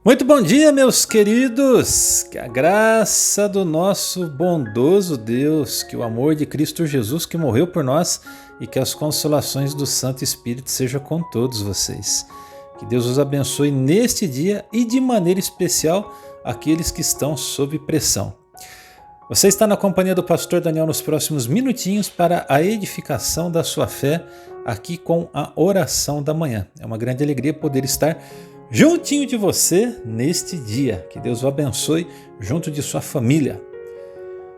Muito bom dia, meus queridos! Que a graça do nosso bondoso Deus, que o amor de Cristo Jesus que morreu por nós e que as consolações do Santo Espírito sejam com todos vocês. Que Deus os abençoe neste dia e de maneira especial aqueles que estão sob pressão. Você está na companhia do pastor Daniel nos próximos minutinhos para a edificação da sua fé aqui com a oração da manhã. É uma grande alegria poder estar juntinho de você neste dia. Que Deus o abençoe junto de sua família.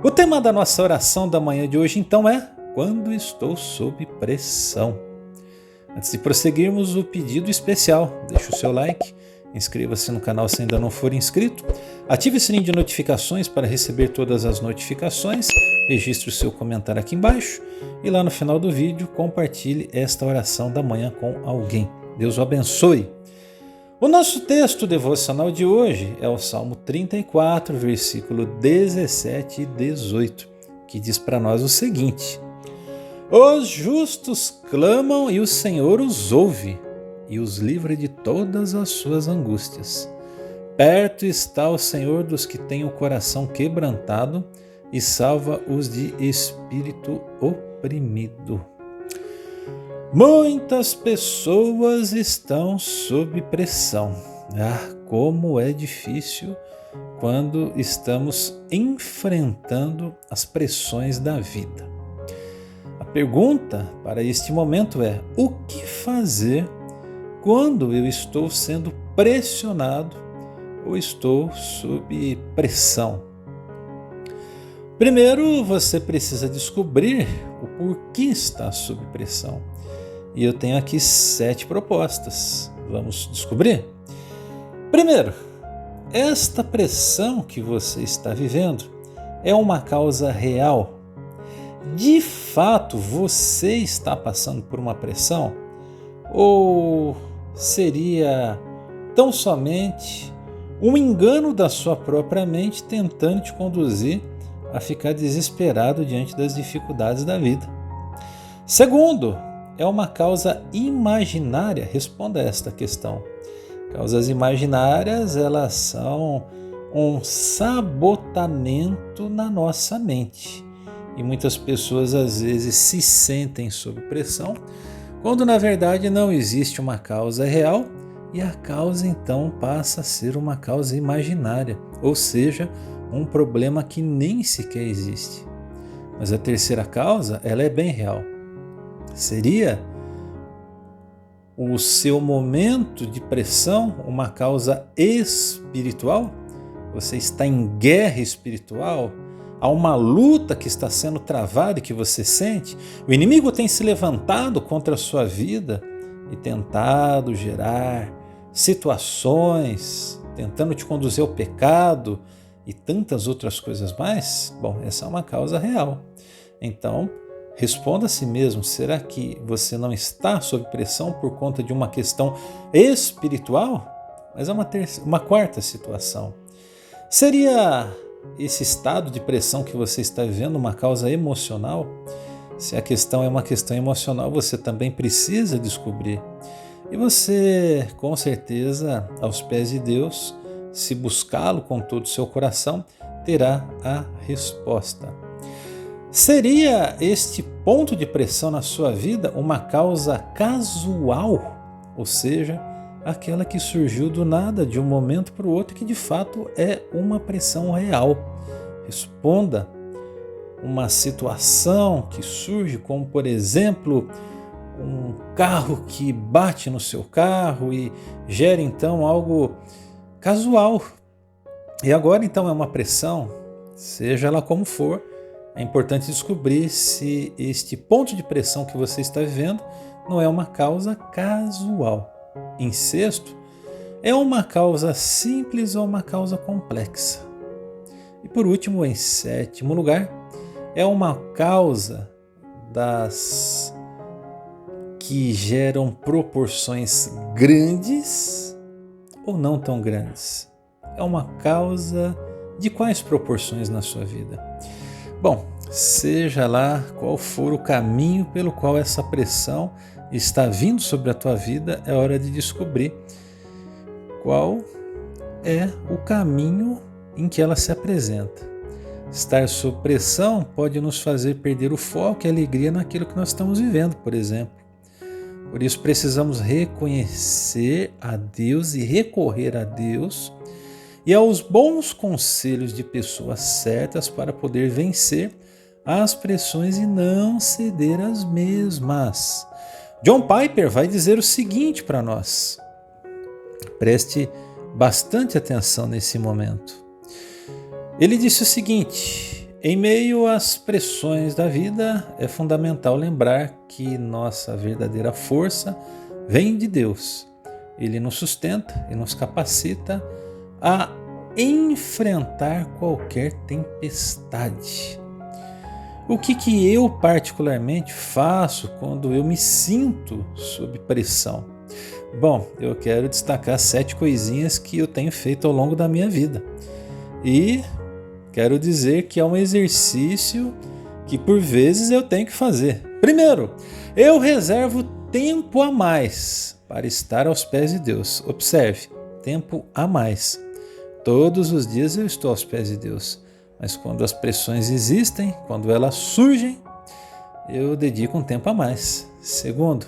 O tema da nossa oração da manhã de hoje então é Quando estou sob pressão. Antes de prosseguirmos, o pedido especial. Deixe o seu like, inscreva-se no canal se ainda não for inscrito, ative o sininho de notificações para receber todas as notificações, registre o seu comentário aqui embaixo e lá no final do vídeo compartilhe esta oração da manhã com alguém. Deus o abençoe. O nosso texto devocional de hoje é o Salmo 34, versículo 17 e 18, que diz para nós o seguinte: Os justos clamam e o Senhor os ouve e os livra de todas as suas angústias. Perto está o Senhor dos que têm o coração quebrantado e salva os de espírito oprimido. Muitas pessoas estão sob pressão. Como é difícil quando estamos enfrentando as pressões da vida. A pergunta para este momento é: o que fazer quando eu estou sendo pressionado ou estou sob pressão? Primeiro, você precisa descobrir o porquê está sob pressão. E eu tenho aqui 7 propostas. Vamos descobrir? Primeiro, esta pressão que você está vivendo é uma causa real. De fato, você está passando por uma pressão? Ou seria tão somente um engano da sua própria mente tentando te conduzir a ficar desesperado diante das dificuldades da vida? Segundo, é uma causa imaginária? Responda a esta questão. Causas imaginárias, elas são um sabotamento na nossa mente. E muitas pessoas às vezes se sentem sob pressão, quando na verdade não existe uma causa real e a causa então passa a ser uma causa imaginária, ou seja, um problema que nem sequer existe. Mas a terceira causa, ela é bem real. Seria o seu momento de pressão uma causa espiritual? Você está em guerra espiritual? Há uma luta que está sendo travada e que você sente? O inimigo tem se levantado contra a sua vida e tentado gerar situações, tentando te conduzir ao pecado e tantas outras coisas mais? Bom, essa é uma causa real. Então, responda a si mesmo, será que você não está sob pressão por conta de uma questão espiritual? Mas é uma quarta situação. Seria esse estado de pressão que você está vivendo uma causa emocional? Se a questão é uma questão emocional, você também precisa descobrir. E você, com certeza, aos pés de Deus, se buscá-lo com todo o seu coração, terá a resposta. Seria este ponto de pressão na sua vida uma causa casual? Ou seja, aquela que surgiu do nada, de um momento para o outro, que de fato é uma pressão real. Responda. Uma situação que surge, como por exemplo, um carro que bate no seu carro e gera então algo casual. E agora então é uma pressão, seja ela como for. É importante descobrir se este ponto de pressão que você está vivendo não é uma causa casual. Em sexto, é uma causa simples ou uma causa complexa. E por último, em sétimo lugar, é uma causa das que geram proporções grandes ou não tão grandes. É uma causa de quais proporções na sua vida? Bom, seja lá qual for o caminho pelo qual essa pressão está vindo sobre a tua vida, é hora de descobrir qual é o caminho em que ela se apresenta. Estar sob pressão pode nos fazer perder o foco e a alegria naquilo que nós estamos vivendo, por exemplo. Por isso precisamos reconhecer a Deus e recorrer a Deus e aos bons conselhos de pessoas certas para poder vencer as pressões e não ceder às mesmas. John Piper vai dizer o seguinte para nós. Preste bastante atenção nesse momento. Ele disse o seguinte: em meio às pressões da vida, é fundamental lembrar que nossa verdadeira força vem de Deus. Ele nos sustenta e nos capacita a enfrentar qualquer tempestade. O que eu particularmente faço quando eu me sinto sob pressão? Bom, eu quero destacar 7 coisinhas que eu tenho feito ao longo da minha vida. E quero dizer que é um exercício que por vezes eu tenho que fazer. Primeiro, eu reservo tempo a mais para estar aos pés de Deus. Observe, tempo a mais. Todos os dias eu estou aos pés de Deus, mas quando as pressões existem, quando elas surgem, eu dedico um tempo a mais. Segundo,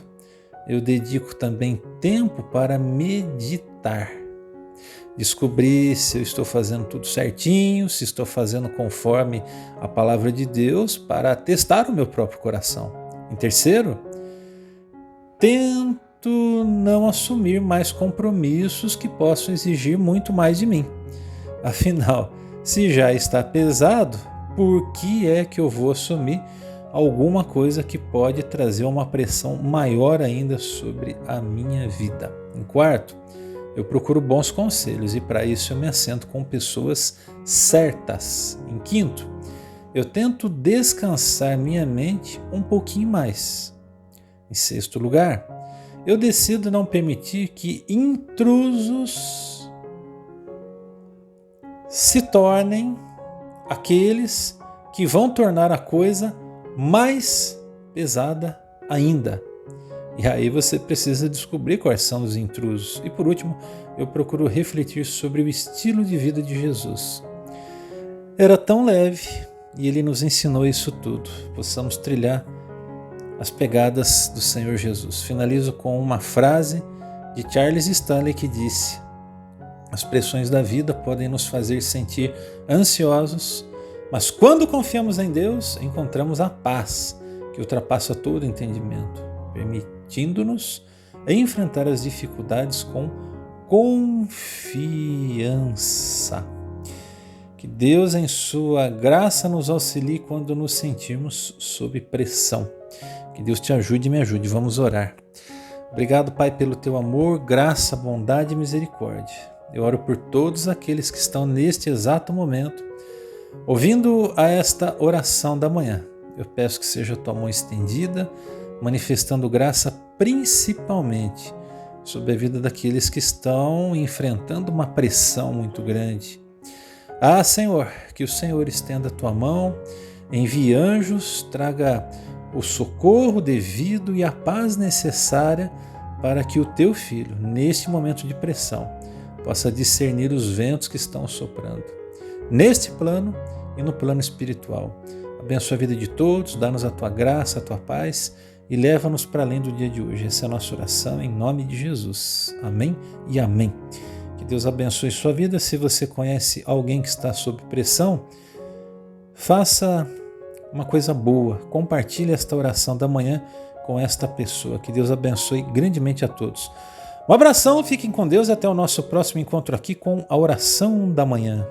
eu dedico também tempo para meditar. Descobrir se eu estou fazendo tudo certinho, se estou fazendo conforme a palavra de Deus para testar o meu próprio coração. Em terceiro, tento não assumir mais compromissos que possam exigir muito mais de mim. Afinal, se já está pesado, por que é que eu vou assumir alguma coisa que pode trazer uma pressão maior ainda sobre a minha vida? Em quarto, eu procuro bons conselhos e para isso eu me assento com pessoas certas. Em quinto, eu tento descansar minha mente um pouquinho mais. Em sexto lugar, eu decido não permitir que intrusos se tornem aqueles que vão tornar a coisa mais pesada ainda. E aí você precisa descobrir quais são os intrusos. E por último, eu procuro refletir sobre o estilo de vida de Jesus. Era tão leve e ele nos ensinou isso tudo. Possamos trilhar as pegadas do Senhor Jesus. Finalizo com uma frase de Charles Stanley que disse: as pressões da vida podem nos fazer sentir ansiosos, mas quando confiamos em Deus, encontramos a paz que ultrapassa todo entendimento, permitindo-nos enfrentar as dificuldades com confiança. Que Deus, em sua graça, nos auxilie quando nos sentirmos sob pressão. Que Deus te ajude e me ajude. Vamos orar. Obrigado, Pai, pelo teu amor, graça, bondade e misericórdia. Eu oro por todos aqueles que estão neste exato momento ouvindo a esta oração da manhã. Eu peço que seja a tua mão estendida, manifestando graça principalmente sobre a vida daqueles que estão enfrentando uma pressão muito grande. Ah, Senhor, que o Senhor estenda a tua mão, envie anjos, traga o socorro devido e a paz necessária para que o teu filho, neste momento de pressão, possa discernir os ventos que estão soprando, neste plano e no plano espiritual. Abençoa a vida de todos, dá-nos a tua graça, a tua paz e leva-nos para além do dia de hoje. Essa é a nossa oração em nome de Jesus. Amém e amém. Que Deus abençoe sua vida. Se você conhece alguém que está sob pressão, faça uma coisa boa. Compartilhe esta oração da manhã com esta pessoa. Que Deus abençoe grandemente a todos. Um abração, fiquem com Deus e até o nosso próximo encontro aqui com a oração da manhã.